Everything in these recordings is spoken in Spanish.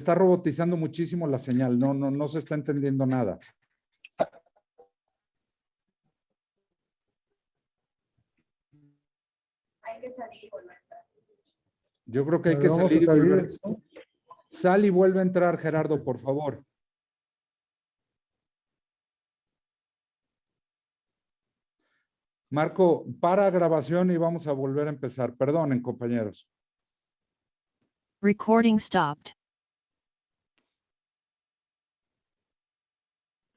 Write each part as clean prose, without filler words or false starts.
está robotizando muchísimo la señal, no se está entendiendo nada. Hay que salir y volver a entrar. Yo creo que hay que salir y volver. Sal y vuelve a entrar, Gerardo, por favor. Marco, para grabación y vamos a volver a empezar. Perdonen, compañeros. Recording stopped.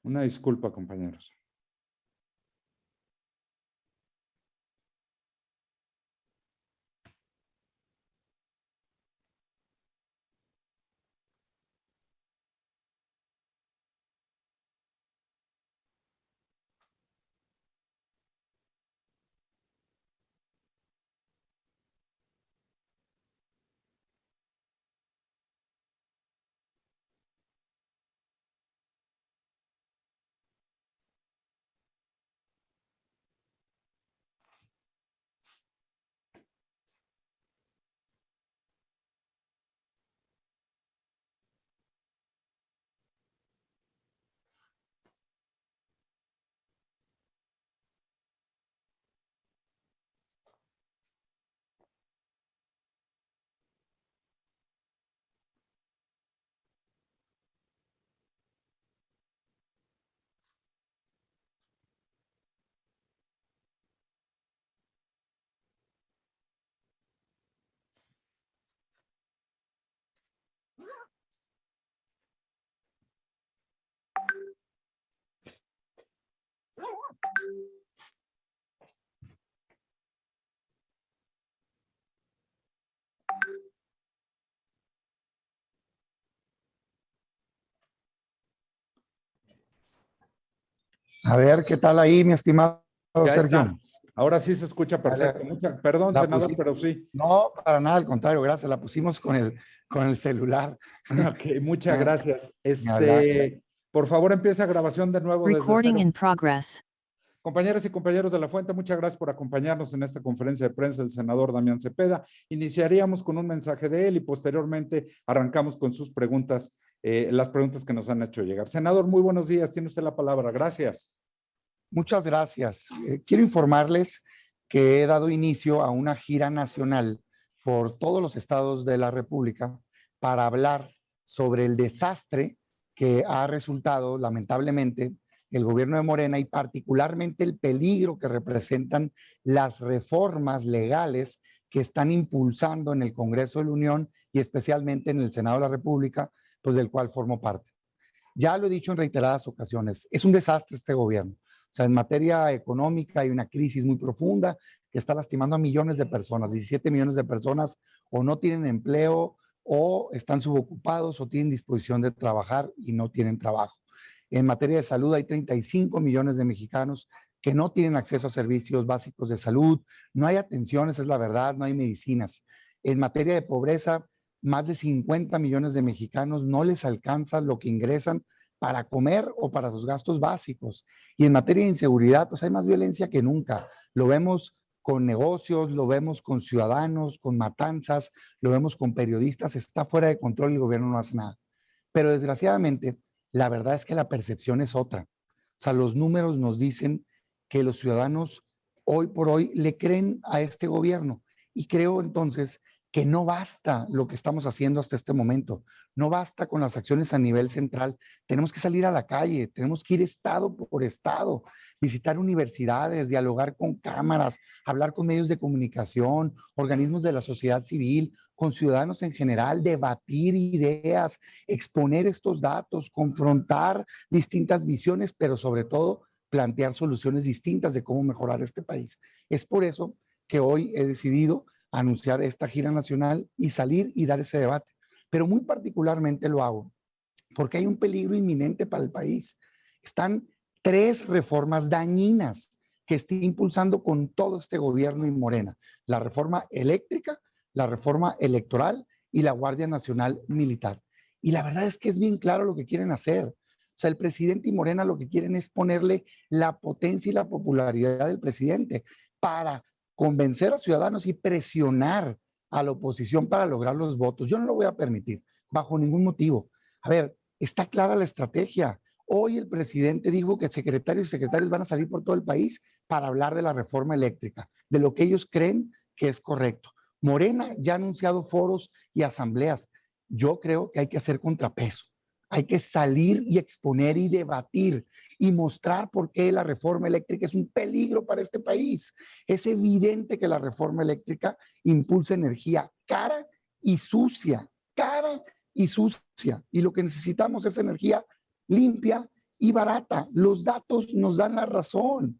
Una disculpa, compañeros. A ver, ¿qué tal ahí, mi estimado Ya Sergio? está. Ahora sí se escucha perfecto. Perdón, senador, pero sí. No, para nada, al contrario, gracias. La pusimos con el celular. Ok, muchas gracias. hablar. Por favor, empieza grabación de nuevo desde Recording cero. in progress. Compañeras y compañeros de la Fuente, muchas gracias por acompañarnos en esta conferencia de prensa del senador Damián Cepeda. Iniciaríamos con un mensaje de él y posteriormente arrancamos con sus preguntas, las preguntas que nos han hecho llegar. Senador, muy buenos días. Tiene usted la palabra. Gracias. Muchas gracias. Quiero informarles que he dado inicio a una gira nacional por todos los estados de la República para hablar sobre el desastre que ha resultado, lamentablemente, el gobierno de Morena y particularmente el peligro que representan las reformas legales que están impulsando en el Congreso de la Unión y especialmente en el Senado de la República, pues del cual formo parte. Ya lo he dicho en reiteradas ocasiones, es un desastre este gobierno. O sea, en materia económica hay una crisis muy profunda que está lastimando a millones de personas, 17 millones de personas o no tienen empleo o están subocupados o tienen disposición de trabajar y no tienen trabajo. En materia de salud hay 35 millones de mexicanos que no tienen acceso a servicios básicos de salud, no hay atenciones, es la verdad, no hay medicinas. En materia de pobreza, más de 50 millones de mexicanos no les alcanza lo que ingresan para comer o para sus gastos básicos. Y en materia de inseguridad, pues hay más violencia que nunca. Lo vemos con negocios, lo vemos con ciudadanos, con matanzas, lo vemos con periodistas, está fuera de control y el gobierno no hace nada. Pero desgraciadamente, la verdad es que la percepción es otra. O sea, los números nos dicen que los ciudadanos hoy por hoy le creen a este gobierno. Y creo entonces que no basta lo que estamos haciendo hasta este momento, no basta con las acciones a nivel central, tenemos que salir a la calle, tenemos que ir estado por estado, visitar universidades, dialogar con cámaras, hablar con medios de comunicación, organismos de la sociedad civil, con ciudadanos en general, debatir ideas, exponer estos datos, confrontar distintas visiones, pero sobre todo plantear soluciones distintas de cómo mejorar este país. Es por eso que hoy he decidido anunciar esta gira nacional y salir y dar ese debate. Pero muy particularmente lo hago porque hay un peligro inminente para el país. Están 3 reformas dañinas que está impulsando con todo este gobierno y Morena. La reforma eléctrica, la reforma electoral y la Guardia Nacional Militar. Y la verdad es que es bien claro lo que quieren hacer. O sea, el presidente y Morena lo que quieren es ponerle la potencia y la popularidad del presidente para convencer a ciudadanos y presionar a la oposición para lograr los votos. Yo no lo voy a permitir. bajo ningún motivo. A ver, está clara la estrategia. Hoy el presidente dijo que secretarios y secretarias van a salir por todo el país para hablar de la reforma eléctrica, de lo que ellos creen que es correcto. Morena ya ha anunciado foros y asambleas. Yo creo que hay que hacer contrapeso. Hay que salir y exponer y debatir y mostrar por qué la reforma eléctrica es un peligro para este país. Es evidente que la reforma eléctrica impulsa energía cara y sucia, cara y sucia. Y lo que necesitamos es energía limpia y barata. Los datos nos dan la razón.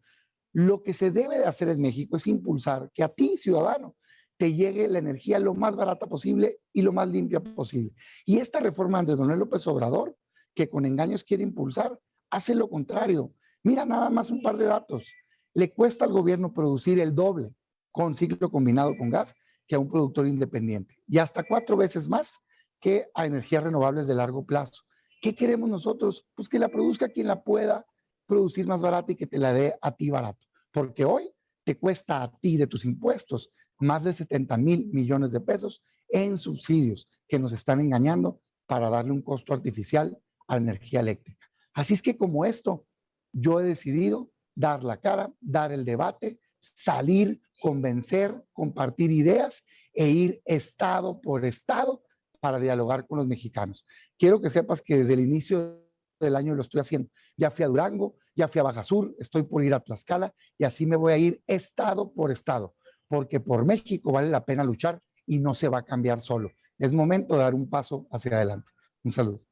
Lo que se debe de hacer en México es impulsar que a ti, ciudadano, te llegue la energía lo más barata posible y lo más limpia posible. Y esta reforma de Andrés Manuel López Obrador, que con engaños quiere impulsar, hace lo contrario. Mira nada más un par de datos. Le cuesta al gobierno producir el doble con ciclo combinado con gas que a un productor independiente y hasta 4 veces más que a energías renovables de largo plazo. ¿Qué queremos nosotros? Pues que la produzca quien la pueda producir más barata y que te la dé a ti barato. Porque hoy te cuesta a ti de tus impuestos más de 70,000 millones de pesos en subsidios que nos están engañando para darle un costo artificial a la energía eléctrica. Así es que como esto, yo he decidido dar la cara, dar el debate, salir, convencer, compartir ideas e ir estado por estado para dialogar con los mexicanos. Quiero que sepas que desde el inicio del año lo estoy haciendo. Ya fui a Durango, ya fui a Baja Sur, estoy por ir a Tlaxcala y así me voy a ir estado por estado, porque por México vale la pena luchar y no se va a cambiar solo. Es momento de dar un paso hacia adelante. Un saludo.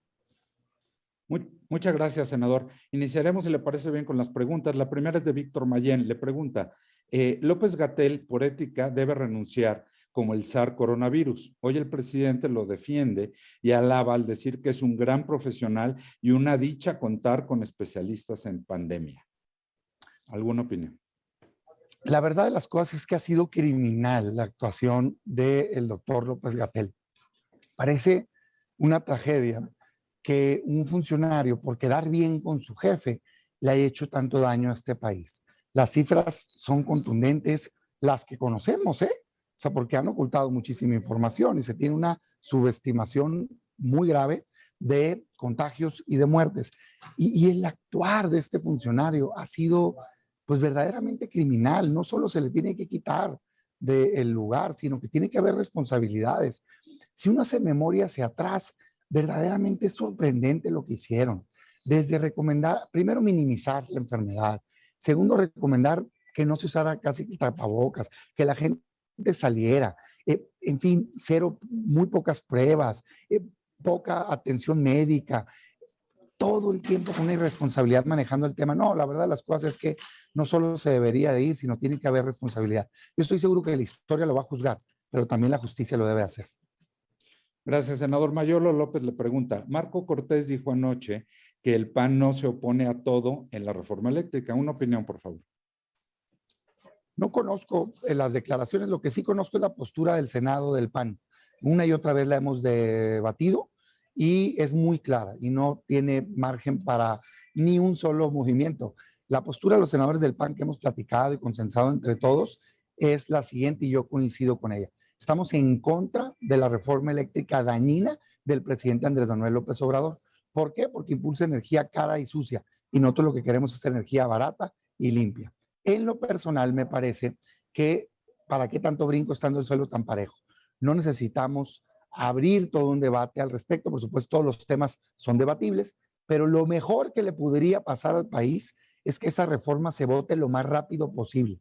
Muchas gracias, senador. Iniciaremos, si le parece bien, con las preguntas. La primera es de Víctor Mayén. Le pregunta, López-Gatell, por ética, debe renunciar como el zar coronavirus. Hoy el presidente lo defiende y alaba al decir que es un gran profesional y una dicha contar con especialistas en pandemia. ¿Alguna opinión? La verdad de las cosas es que ha sido criminal la actuación del doctor López-Gatell. Parece una tragedia que un funcionario, por quedar bien con su jefe, le haya hecho tanto daño a este país. Las cifras son contundentes, las que conocemos, ¿eh? O sea, porque han ocultado muchísima información y se tiene una subestimación muy grave de contagios y de muertes. Y el actuar de este funcionario ha sido, pues, verdaderamente criminal. No solo se le tiene que quitar del lugar, sino que tiene que haber responsabilidades. Si uno hace memoria hacia atrás, verdaderamente es sorprendente lo que hicieron. Desde recomendar, primero, minimizar la enfermedad. Segundo, recomendar que no se usara casi tapabocas, que la gente saliera. En fin, muy pocas pruebas, poca atención médica. Todo el tiempo con una irresponsabilidad manejando el tema. No, la verdad de las cosas es que no solo se debería de ir, sino tiene que haber responsabilidad. Yo estoy seguro que la historia lo va a juzgar, pero también la justicia lo debe hacer. Gracias, senador. Mayolo López le pregunta, Marco Cortés dijo anoche que el PAN no se opone a todo en la reforma eléctrica. Una opinión, por favor. No conozco las declaraciones, lo que sí conozco es la postura del Senado del PAN. Una y otra vez la hemos debatido y es muy clara y no tiene margen para ni un solo movimiento. La postura de los senadores del PAN que hemos platicado y consensado entre todos es la siguiente y yo coincido con ella. Estamos en contra de la reforma eléctrica dañina del presidente Andrés Manuel López Obrador. ¿Por qué? Porque impulsa energía cara y sucia y nosotros lo que queremos es energía barata y limpia. En lo personal me parece que ¿para qué tanto brinco estando el suelo tan parejo? No necesitamos abrir todo un debate al respecto. Por supuesto, todos los temas son debatibles, pero lo mejor que le podría pasar al país es que esa reforma se vote lo más rápido posible.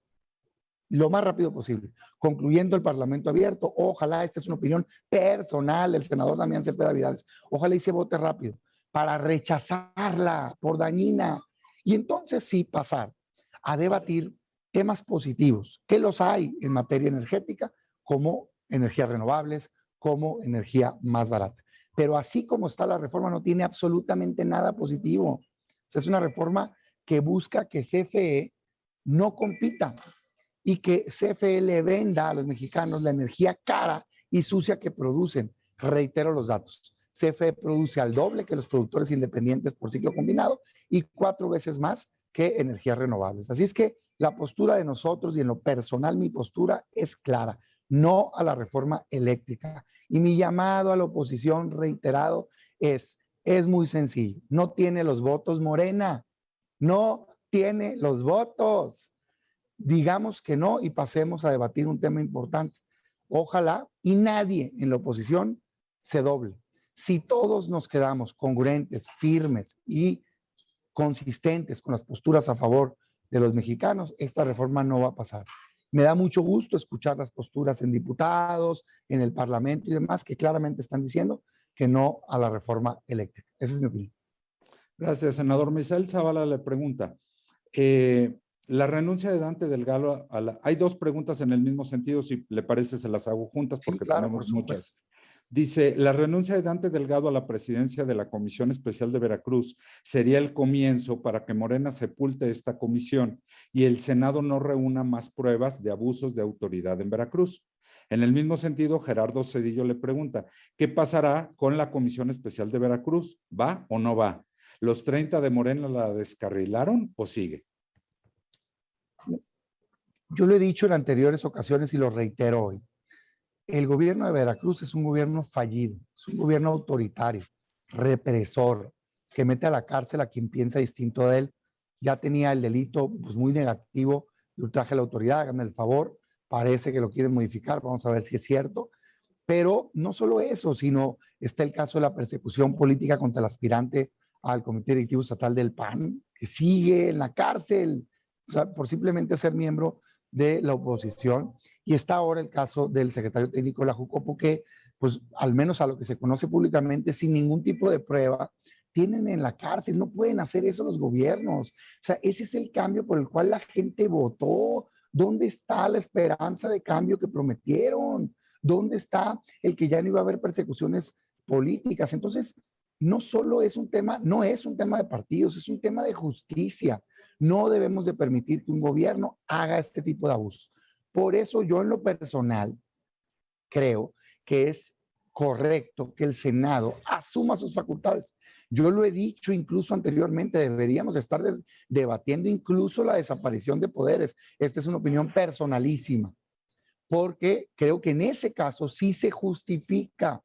Lo más rápido posible, concluyendo el Parlamento abierto. Ojalá, esta es una opinión personal del senador Damián Cepeda Vidales, ojalá y se vote rápido para rechazarla por dañina y entonces sí pasar a debatir temas positivos, que los hay en materia energética, como energías renovables, como energía más barata. Pero así como está la reforma, no tiene absolutamente nada positivo. O sea, es una reforma que busca que CFE no compita y que CFE le venda a los mexicanos la energía cara y sucia que producen. Reitero los datos. CFE produce al doble que los productores independientes por ciclo combinado y 4 veces más que energías renovables. Así es que la postura de nosotros y en lo personal mi postura es clara. no a la reforma eléctrica. Y mi llamado a la oposición reiterado es muy sencillo. No tiene los votos Morena, no tiene los votos. Digamos que no y pasemos a debatir un tema importante. Ojalá y nadie en la oposición se doble. Si todos nos quedamos congruentes, firmes y consistentes con las posturas a favor de los mexicanos, esta reforma no va a pasar. Me da mucho gusto escuchar las posturas en diputados, en el Parlamento y demás, que claramente están diciendo que no a la reforma eléctrica. Esa es mi opinión. Gracias, senador. Misael Zavala le pregunta, la renuncia de Dante Delgado hay dos preguntas en el mismo sentido, si le parece se las hago juntas porque Sí, claro, tenemos por supuesto. muchas. Dice, la renuncia de Dante Delgado a la presidencia de la Comisión Especial de Veracruz sería el comienzo para que Morena sepulte esta comisión y el Senado no reúna más pruebas de abusos de autoridad en Veracruz. En el mismo sentido, Gerardo Cedillo le pregunta, ¿qué pasará con la Comisión Especial de Veracruz? ¿Va o no va? ¿Los 30 de Morena la descarrilaron o sigue? Yo lo he dicho en anteriores ocasiones y lo reitero hoy. El gobierno de Veracruz es un gobierno fallido, es un gobierno autoritario, represor, que mete a la cárcel a quien piensa distinto de él. Ya tenía el delito pues, muy negativo de ultraje a la autoridad, háganme el favor, parece que lo quieren modificar, vamos a ver si es cierto. Pero no solo eso, sino está el caso de la persecución política contra el aspirante al Comité Directivo Estatal del PAN, que sigue en la cárcel, o sea, por simplemente ser miembro de la oposición. Y está ahora el caso del secretario técnico de la Jucopo, que, pues, al menos a lo que se conoce públicamente, sin ningún tipo de prueba, tienen en la cárcel. No pueden hacer eso los gobiernos. O sea, ese es el cambio por el cual la gente votó. ¿Dónde está la esperanza de cambio que prometieron? ¿Dónde está el que ya no iba a haber persecuciones políticas? Entonces, no solo es un tema, no es un tema de partidos, es un tema de justicia. No debemos de permitir que un gobierno haga este tipo de abusos. Por eso yo en lo personal creo que es correcto que el Senado asuma sus facultades. Yo lo he dicho incluso anteriormente, deberíamos estar debatiendo incluso la desaparición de poderes. Esta es una opinión personalísima, porque creo que en ese caso sí se justifica,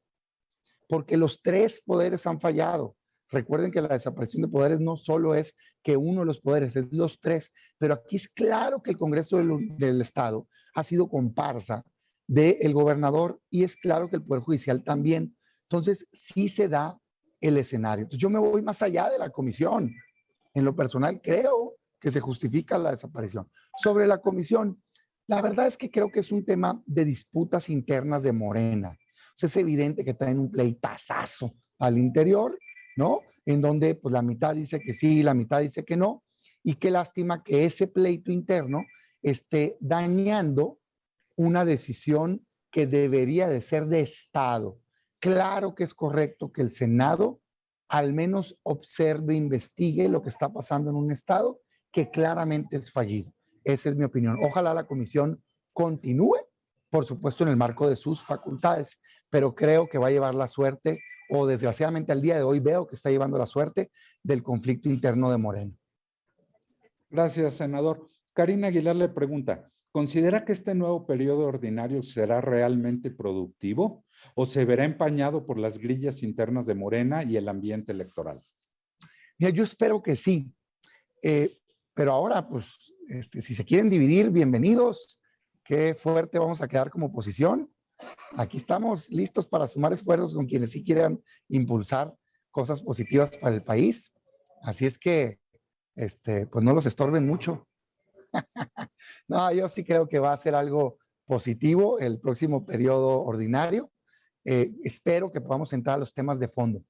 porque los tres poderes han fallado. Recuerden que la desaparición de poderes no solo es que uno de los poderes, es los tres, pero aquí es claro que el Congreso del Estado ha sido comparsa del gobernador y es claro que el Poder Judicial también. Entonces, sí se da el escenario. Entonces, yo me voy más allá de la comisión. En lo personal, creo que se justifica la desaparición. Sobre la comisión, la verdad es que creo que es un tema de disputas internas de Morena. O sea, es evidente que traen un pleitazazo al interior, ¿no? En donde pues la mitad dice que sí, la mitad dice que no, y qué lástima que ese pleito interno esté dañando una decisión que debería de ser de Estado. Claro que es correcto que el Senado al menos observe, investigue lo que está pasando en un Estado que claramente es fallido. Esa es mi opinión. Ojalá la comisión continúe, por supuesto, en el marco de sus facultades, pero creo que va a llevar la suerte, o desgraciadamente al día de hoy veo que está llevando la suerte del conflicto interno de Morena. Gracias, senador. Karina Aguilar le pregunta, ¿considera que este nuevo periodo ordinario será realmente productivo o se verá empañado por las grillas internas de Morena y el ambiente electoral? Mira, yo espero que sí, pero ahora, pues, si se quieren dividir, bienvenidos. Qué fuerte vamos a quedar como oposición. Aquí estamos listos para sumar esfuerzos con quienes sí quieran impulsar cosas positivas para el país. Así es que, pues no los estorben mucho. No, yo sí creo que va a ser algo positivo el próximo periodo ordinario. Espero que podamos entrar a los temas de fondo.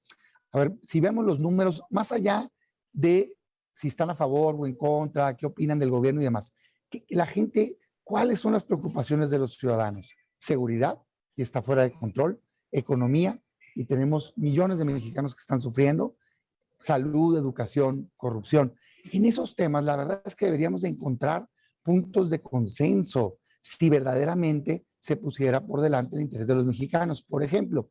A ver, si vemos los números, más allá de si están a favor o en contra, qué opinan del gobierno y demás, que la gente, ¿cuáles son las preocupaciones de los ciudadanos? Seguridad, y está fuera de control, economía, y tenemos millones de mexicanos que están sufriendo, salud, educación, corrupción. En esos temas, la verdad es que deberíamos de encontrar puntos de consenso si verdaderamente se pusiera por delante el interés de los mexicanos. Por ejemplo,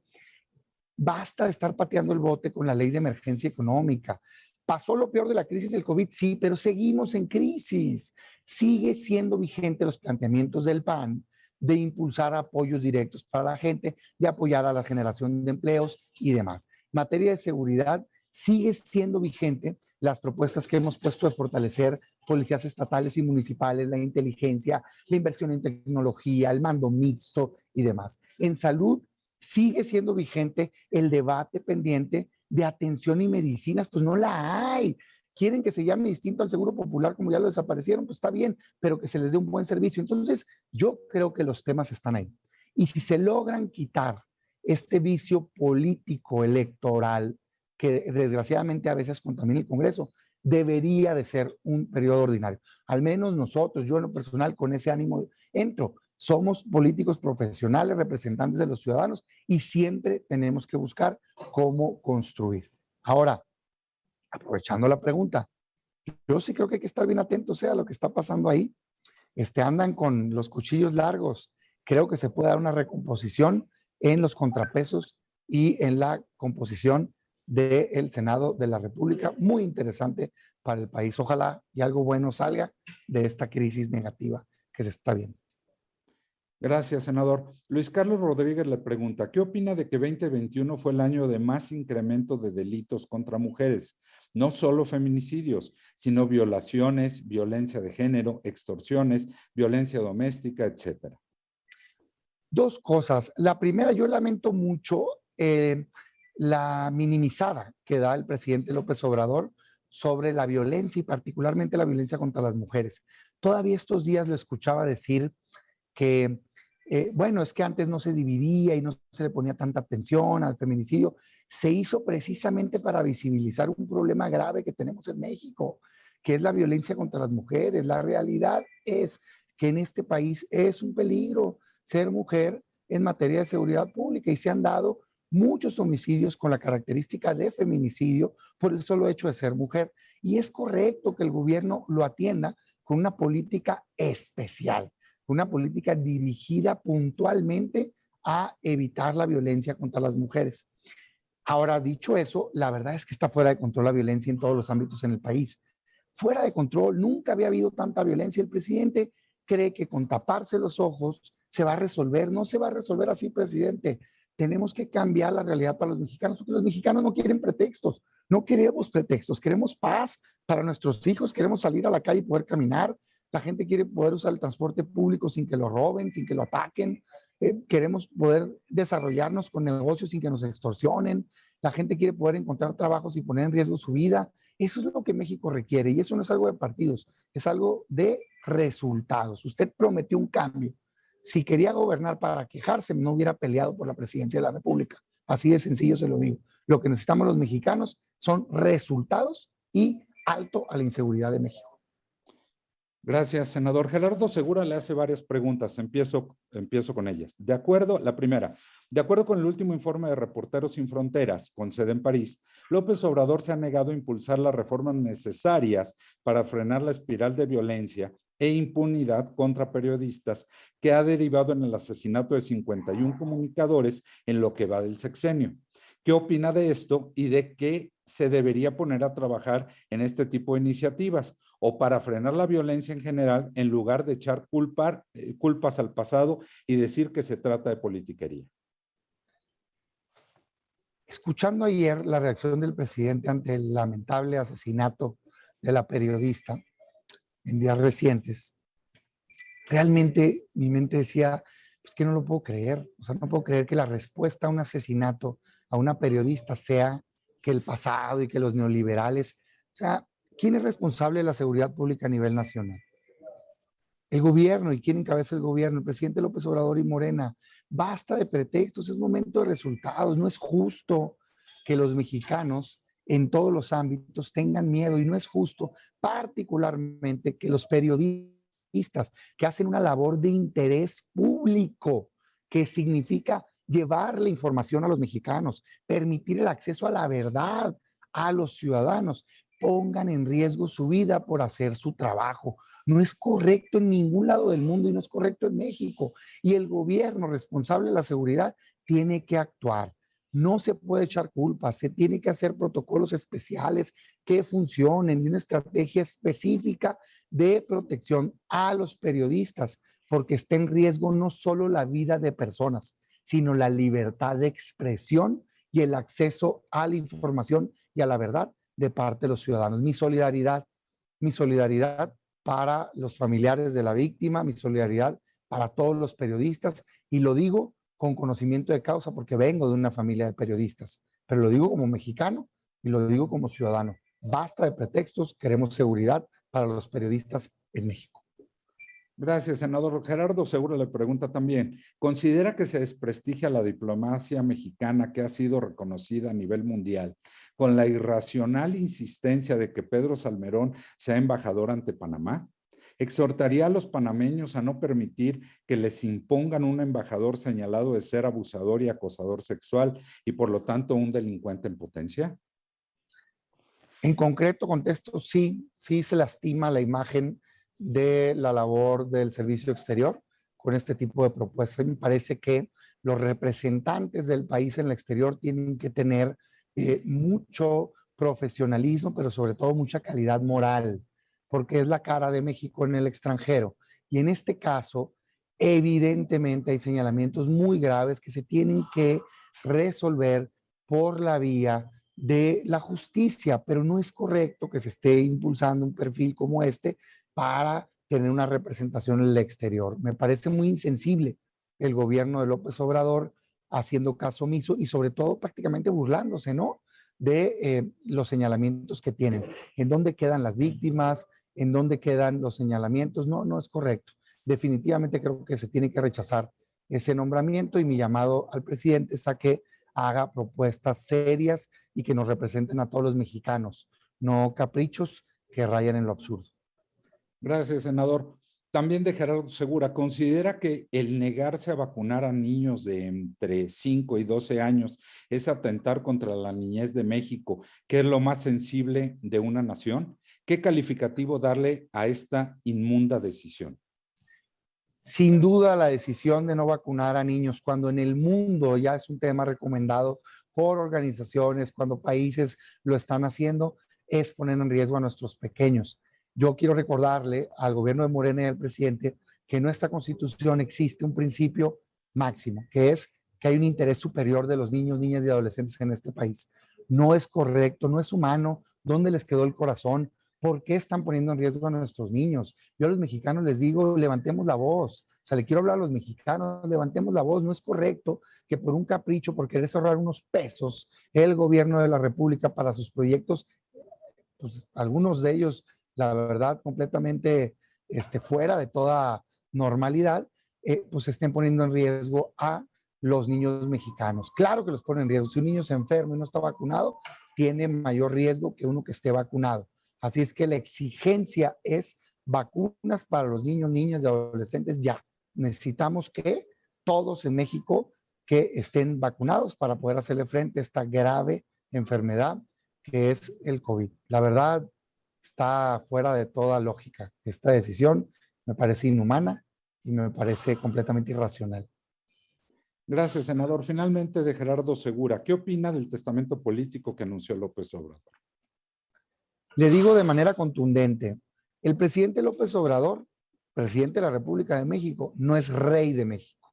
basta de estar pateando el bote con la ley de emergencia económica. Pasó lo peor de la crisis del COVID, sí, pero seguimos en crisis. Sigue siendo vigente los planteamientos del PAN de impulsar apoyos directos para la gente, de apoyar a la generación de empleos y demás. En materia de seguridad, sigue siendo vigente las propuestas que hemos puesto de fortalecer policías estatales y municipales, la inteligencia, la inversión en tecnología, el mando mixto y demás. En salud, sigue siendo vigente el debate pendiente de atención y medicinas, pues no la hay. Quieren que se llame distinto al Seguro Popular, como ya lo desaparecieron, pues está bien, pero que se les dé un buen servicio. Entonces, yo creo que los temas están ahí. Y si se logran quitar este vicio político electoral que desgraciadamente a veces contamina el Congreso, debería de ser un periodo ordinario. Al menos nosotros, yo en lo personal, con ese ánimo entro. Somos políticos profesionales, representantes de los ciudadanos y siempre tenemos que buscar cómo construir. Ahora, aprovechando la pregunta, yo sí creo que hay que estar bien atentos a lo que está pasando ahí. Andan con los cuchillos largos. Creo que se puede dar una recomposición en los contrapesos y en la composición del Senado de la República. Muy interesante para el país. Ojalá y algo bueno salga de esta crisis negativa que se está viendo. Gracias, senador. Luis Carlos Rodríguez le pregunta, ¿qué opina de que 2021 fue el año de más incremento de delitos contra mujeres? No solo feminicidios, sino violaciones, violencia de género, extorsiones, violencia doméstica, etcétera. Dos cosas. La primera, yo lamento mucho la minimizada que da el presidente López Obrador sobre la violencia y particularmente la violencia contra las mujeres. Todavía estos días lo escuchaba decir que, bueno, es que antes no se dividía y no se le ponía tanta atención al feminicidio. Se hizo precisamente para visibilizar un problema grave que tenemos en México, que es la violencia contra las mujeres. La realidad es que en este país es un peligro ser mujer en materia de seguridad pública y se han dado muchos homicidios con la característica de feminicidio por el solo hecho de ser mujer. Y es correcto que el gobierno lo atienda con una política especial, una política dirigida puntualmente a evitar la violencia contra las mujeres. Ahora, dicho eso, la verdad es que está fuera de control la violencia en todos los ámbitos en el país. Fuera de control, nunca había habido tanta violencia. El presidente cree que con taparse los ojos se va a resolver. No se va a resolver así, presidente. Tenemos que cambiar la realidad para los mexicanos, porque los mexicanos no quieren pretextos. No queremos pretextos, queremos paz para nuestros hijos, queremos salir a la calle y poder caminar. La gente quiere poder usar el transporte público sin que lo roben, sin que lo ataquen. Queremos poder desarrollarnos con negocios sin que nos extorsionen. La gente quiere poder encontrar trabajos y poner en riesgo su vida. Eso es lo que México requiere y eso no es algo de partidos, es algo de resultados. Usted prometió un cambio. Si quería gobernar para quejarse, no hubiera peleado por la presidencia de la República. Así de sencillo se lo digo. Lo que necesitamos los mexicanos son resultados y alto a la inseguridad de México. Gracias, senador. Gerardo Segura le hace varias preguntas. Empiezo con ellas. La primera, de acuerdo con el último informe de Reporteros Sin Fronteras, con sede en París, López Obrador se ha negado a impulsar las reformas necesarias para frenar la espiral de violencia e impunidad contra periodistas que ha derivado en el asesinato de 51 comunicadores en lo que va del sexenio. ¿Qué opina de esto y de qué se debería poner a trabajar en este tipo de iniciativas o para frenar la violencia en general en lugar de echar culpas al pasado y decir que se trata de politiquería? Escuchando ayer la reacción del presidente ante el lamentable asesinato de la periodista en días recientes, realmente mi mente decía, pues que no lo puedo creer, o sea, no puedo creer que la respuesta a un asesinato a una periodista sea que el pasado y que los neoliberales, o sea, ¿quién es responsable de la seguridad pública a nivel nacional? El gobierno. ¿Y quién encabeza el gobierno? El presidente López Obrador y Morena. Basta de pretextos, es momento de resultados. No es justo que los mexicanos en todos los ámbitos tengan miedo y no es justo particularmente que los periodistas que hacen una labor de interés público, que significa llevar la información a los mexicanos, permitir el acceso a la verdad a los ciudadanos, pongan en riesgo su vida por hacer su trabajo. No es correcto en ningún lado del mundo y no es correcto en México. Y el gobierno responsable de la seguridad tiene que actuar. No se puede echar culpas, se tiene que hacer protocolos especiales que funcionen y una estrategia específica de protección a los periodistas, porque está en riesgo no solo la vida de personas, sino la libertad de expresión y el acceso a la información y a la verdad de parte de los ciudadanos. Mi solidaridad para los familiares de la víctima, mi solidaridad para todos los periodistas, y lo digo con conocimiento de causa porque vengo de una familia de periodistas, pero lo digo como mexicano y lo digo como ciudadano. Basta de pretextos, queremos seguridad para los periodistas en México. Gracias, senador. Gerardo Segura le pregunta también, ¿considera que se desprestigia la diplomacia mexicana que ha sido reconocida a nivel mundial con la irracional insistencia de que Pedro Salmerón sea embajador ante Panamá? ¿Exhortaría a los panameños a no permitir que les impongan un embajador señalado de ser abusador y acosador sexual y por lo tanto un delincuente en potencia? En concreto, contesto, sí se lastima la imagen de la labor del servicio exterior con este tipo de propuestas. Me parece que los representantes del país en el exterior tienen que tener mucho profesionalismo, pero sobre todo mucha calidad moral, porque es la cara de México en el extranjero. Y en este caso, evidentemente hay señalamientos muy graves que se tienen que resolver por la vía de la justicia, pero no es correcto que se esté impulsando un perfil como este para tener una representación en el exterior. Me parece muy insensible el gobierno de López Obrador haciendo caso omiso y sobre todo prácticamente burlándose, ¿no? De los señalamientos que tienen. ¿En dónde quedan las víctimas? ¿En dónde quedan los señalamientos? No, no es correcto. Definitivamente creo que se tiene que rechazar ese nombramiento y mi llamado al presidente es a que haga propuestas serias y que nos representen a todos los mexicanos, no caprichos que rayan en lo absurdo. Gracias, senador. También de Gerardo Segura, ¿considera que el negarse a vacunar a niños de entre 5 y 12 años es atentar contra la niñez de México, que es lo más sensible de una nación? ¿Qué calificativo darle a esta inmunda decisión? Sin duda, la decisión de no vacunar a niños cuando en el mundo ya es un tema recomendado por organizaciones, cuando países lo están haciendo, es poner en riesgo a nuestros pequeños. Yo quiero recordarle al gobierno de Morena y al presidente que en nuestra Constitución existe un principio máximo, que es que hay un interés superior de los niños, niñas y adolescentes en este país. No es correcto, no es humano. ¿Dónde les quedó el corazón? ¿Por qué están poniendo en riesgo a nuestros niños? Yo a los mexicanos les digo, levantemos la voz. O sea, le quiero hablar a los mexicanos, levantemos la voz. No es correcto que por un capricho, por querer ahorrar unos pesos, el gobierno de la República para sus proyectos, pues algunos de ellos, la verdad, completamente fuera de toda normalidad, pues estén poniendo en riesgo a los niños mexicanos. Claro que los ponen en riesgo. Si un niño se enferma y no está vacunado, tiene mayor riesgo que uno que esté vacunado. Así es que la exigencia es vacunas para los niños, niñas y adolescentes ya. Necesitamos que todos en México que estén vacunados para poder hacerle frente a esta grave enfermedad que es el COVID. La verdad, está fuera de toda lógica. Esta decisión me parece inhumana y me parece completamente irracional. Gracias, senador. Finalmente, de Gerardo Segura, ¿qué opina del testamento político que anunció López Obrador? Le digo de manera contundente, el presidente López Obrador, presidente de la República de México, no es rey de México.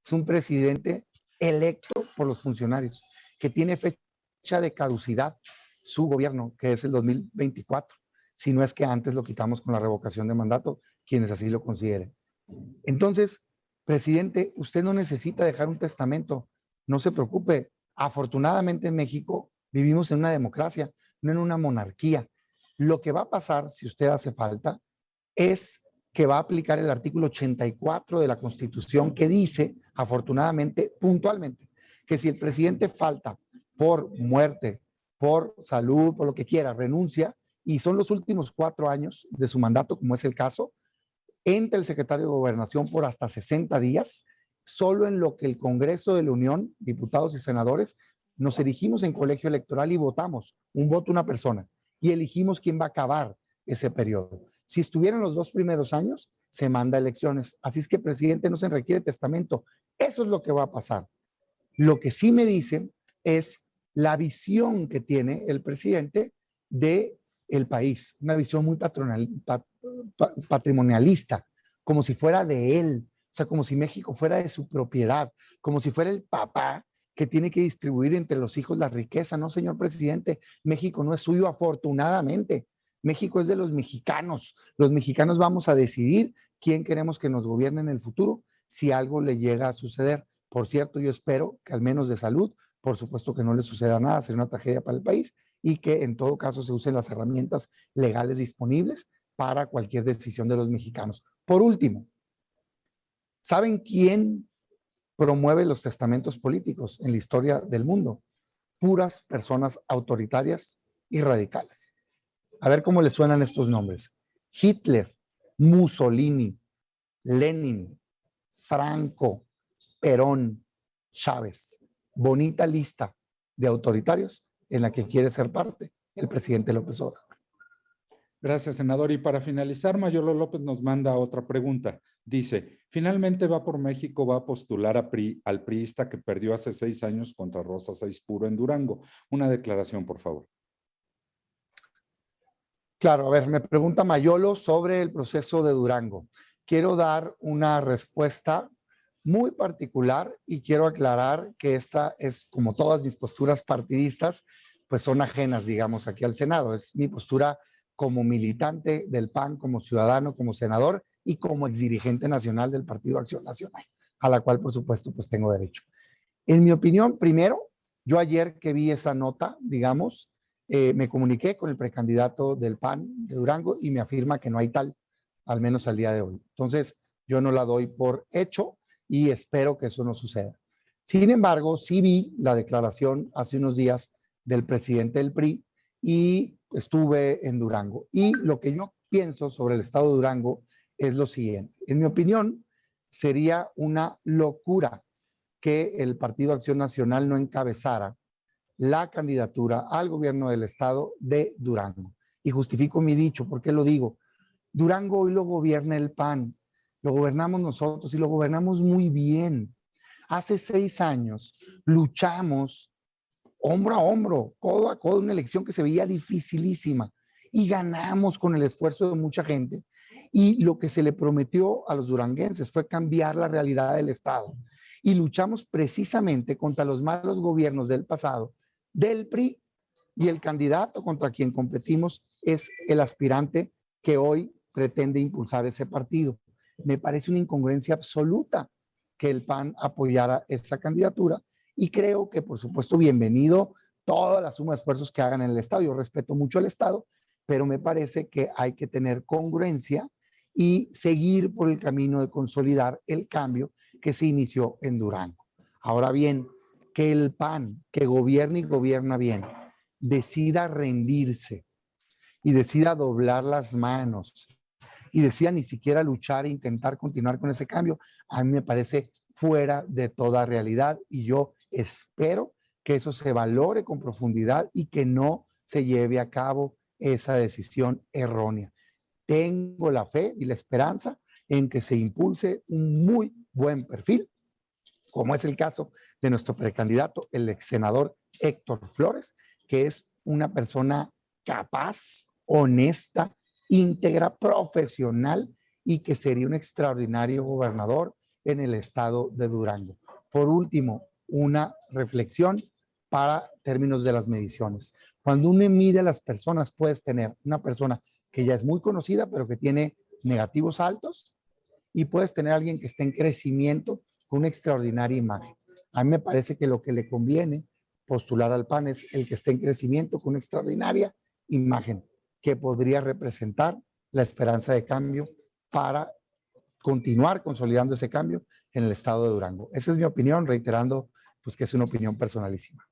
Es un presidente electo por los funcionarios, que tiene fecha de caducidad su gobierno, que es el 2024, si no es que antes lo quitamos con la revocación de mandato, quienes así lo consideren. Entonces, presidente, usted no necesita dejar un testamento, no se preocupe. Afortunadamente en México vivimos en una democracia, no en una monarquía. Lo que va a pasar, si usted hace falta, es que va a aplicar el artículo 84 de la Constitución que dice, afortunadamente, puntualmente, que si el presidente falta por muerte, por salud, por lo que quiera, renuncia, y son los últimos 4 años de su mandato, como es el caso, entra el secretario de Gobernación por hasta 60 días, solo en lo que el Congreso de la Unión, diputados y senadores, nos erigimos en colegio electoral y votamos, un voto una persona, y elegimos quién va a acabar ese periodo. Si estuvieran los 2 primeros años, se manda elecciones. Así es que, presidente, no se requiere testamento. Eso es lo que va a pasar. Lo que sí me dicen es la visión que tiene el presidente de el país, una visión muy patrimonialista, como si fuera de él, o sea, como si México fuera de su propiedad, como si fuera el papá que tiene que distribuir entre los hijos la riqueza. No, señor presidente, México no es suyo, afortunadamente. México es de los mexicanos. Los mexicanos vamos a decidir quién queremos que nos gobierne en el futuro si algo le llega a suceder. Por cierto, yo espero que al menos de salud, por supuesto que no le suceda nada, sería una tragedia para el país, y que en todo caso se usen las herramientas legales disponibles para cualquier decisión de los mexicanos. Por último, ¿saben quién promueve los testamentos políticos en la historia del mundo? Puras personas autoritarias y radicales. A ver cómo les suenan estos nombres: Hitler, Mussolini, Lenin, Franco, Perón, Chávez. Bonita lista de autoritarios en la que quiere ser parte el presidente López Obrador. Gracias, senador. Y para finalizar, Mayolo López nos manda otra pregunta. Dice, finalmente Va por México va a postular al priista que perdió hace 6 años contra Rosa Saizpuro en Durango. Una declaración, por favor. Claro, a ver, me pregunta Mayolo sobre el proceso de Durango. Quiero dar una respuesta muy particular y quiero aclarar que esta es, como todas mis posturas partidistas, pues son ajenas, digamos, aquí al Senado. Es mi postura como militante del PAN, como ciudadano, como senador y como exdirigente nacional del Partido Acción Nacional, a la cual, por supuesto, pues tengo derecho. En mi opinión, primero, yo ayer que vi esa nota, digamos, me comuniqué con el precandidato del PAN de Durango y me afirma que no hay tal, al menos al día de hoy. Entonces, yo no la doy por hecho y espero que eso no suceda. Sin embargo, sí vi la declaración hace unos días del presidente del PRI y estuve en Durango. Y lo que yo pienso sobre el estado de Durango es lo siguiente. En mi opinión, sería una locura que el Partido Acción Nacional no encabezara la candidatura al gobierno del estado de Durango. Y justifico mi dicho. ¿Por qué lo digo? Durango hoy lo gobierna el PAN, lo gobernamos nosotros y lo gobernamos muy bien. Hace 6 años luchamos hombro a hombro, codo a codo, una elección que se veía dificilísima y ganamos con el esfuerzo de mucha gente. Y lo que se le prometió a los duranguenses fue cambiar la realidad del estado. Y luchamos precisamente contra los malos gobiernos del pasado, del PRI, y el candidato contra quien competimos es el aspirante que hoy pretende impulsar ese partido. Me parece una incongruencia absoluta que el PAN apoyara esa candidatura y creo que, por supuesto, bienvenido toda la suma de esfuerzos que hagan en el Estado. Yo respeto mucho al Estado, pero me parece que hay que tener congruencia y seguir por el camino de consolidar el cambio que se inició en Durango. Ahora bien, que el PAN, que gobierna y gobierna bien, decida rendirse y decida doblar las manos y decida ni siquiera luchar e intentar continuar con ese cambio, a mí me parece fuera de toda realidad y yo espero que eso se valore con profundidad y que no se lleve a cabo esa decisión errónea. Tengo la fe y la esperanza en que se impulse un muy buen perfil, como es el caso de nuestro precandidato, el ex senador Héctor Flores, que es una persona capaz, honesta, íntegra, profesional y que sería un extraordinario gobernador en el estado de Durango. Por último, una reflexión para términos de las mediciones. Cuando uno mide a las personas, puedes tener una persona que ya es muy conocida, pero que tiene negativos altos, y puedes tener a alguien que esté en crecimiento con una extraordinaria imagen. A mí me parece que lo que le conviene postular al PAN es el que esté en crecimiento con una extraordinaria imagen que podría representar la esperanza de cambio para continuar consolidando ese cambio en el estado de Durango. Esa es mi opinión, reiterando pues que es una opinión personalísima.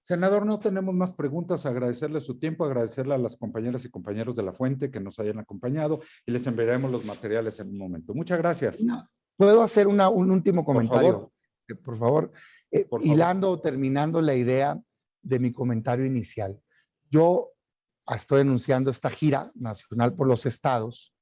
Senador, no tenemos más preguntas. Agradecerle su tiempo, agradecerle a las compañeras y compañeros de la fuente que nos hayan acompañado y les enviaremos los materiales en un momento. Muchas gracias. ¿Puedo hacer un último Por comentario? favor. Por favor, hilando o terminando la idea de mi comentario inicial. Yo estoy anunciando esta gira nacional por los estados,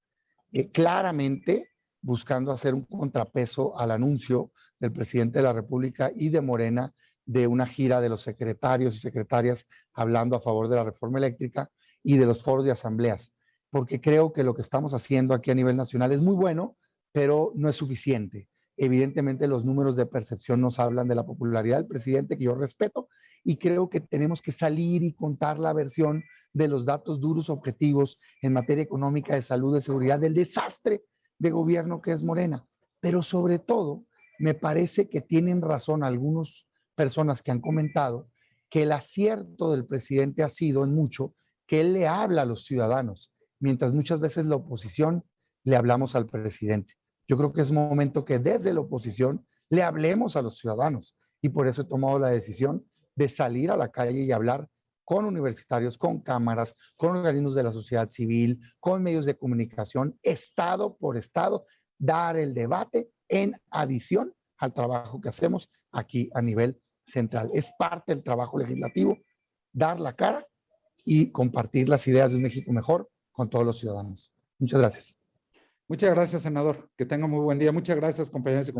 claramente buscando hacer un contrapeso al anuncio del presidente de la República y de Morena de una gira de los secretarios y secretarias hablando a favor de la reforma eléctrica y de los foros de asambleas. porque creo que lo que estamos haciendo aquí a nivel nacional es muy bueno, pero no es suficiente. Evidentemente los números de percepción nos hablan de la popularidad del presidente, que yo respeto, y creo que tenemos que salir y contar la versión de los datos duros objetivos en materia económica, de salud, de seguridad, del desastre de gobierno que es Morena. Pero sobre todo, me parece que tienen razón algunas personas que han comentado que el acierto del presidente ha sido en mucho que él le habla a los ciudadanos, mientras muchas veces la oposición le hablamos al presidente. Yo creo que es momento que desde la oposición le hablemos a los ciudadanos y por eso he tomado la decisión de salir a la calle y hablar con universitarios, con cámaras, con organismos de la sociedad civil, con medios de comunicación, estado por estado, dar el debate en adición al trabajo que hacemos aquí a nivel central. Es parte del trabajo legislativo, dar la cara y compartir las ideas de un México mejor con todos los ciudadanos. Muchas gracias. Muchas gracias, senador. Que tenga muy buen día. Muchas gracias, compañeros y compañeras.